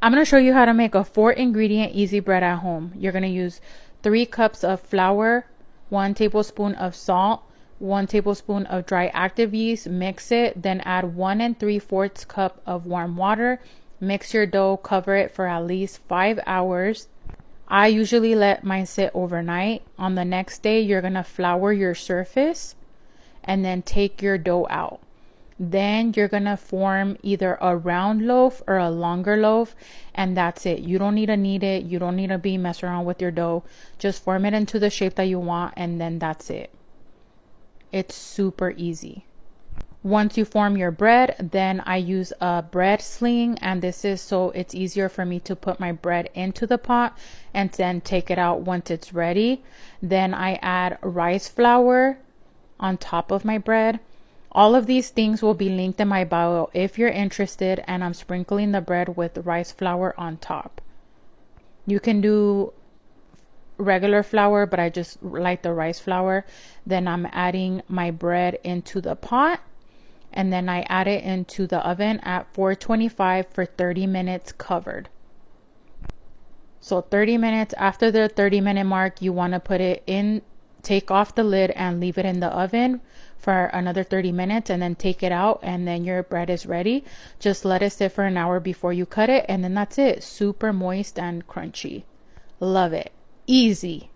I'm going to show you how to make a 4-ingredient easy bread at home. You're going to use 3 cups of flour, 1 tablespoon of salt, 1 tablespoon of dry active yeast. Mix it, then add 1 3/4 cup of warm water. Mix your dough, cover it for at least 5 hours. I usually let mine sit overnight. On the next day, you're going to flour your surface and then take your dough out. Then you're gonna form either a round loaf or a longer loaf, and that's it. You don't need to knead it. You don't need to be messing around with your dough. Just form it into the shape that you want, and then that's it. It's super easy. Once you form your bread, then I use a bread sling, and this is so it's easier for me to put my bread into the pot and then take it out once it's ready. Then I add rice flour on top of my bread. All of these things will be linked in my bio if you're interested, and I'm sprinkling the bread with rice flour on top. You can do regular flour, but I just like the rice flour. Then I'm adding my bread into the pot, and then I add it into the oven at 425 for 30 minutes covered. So 30 minutes, after the 30-minute mark, you want to put it in, take off the lid and leave it in the oven for another 30 minutes, and then take it out, and then your bread is ready. Just let it sit for an hour before you cut it, and then that's it. Super moist and crunchy. Love it. Easy.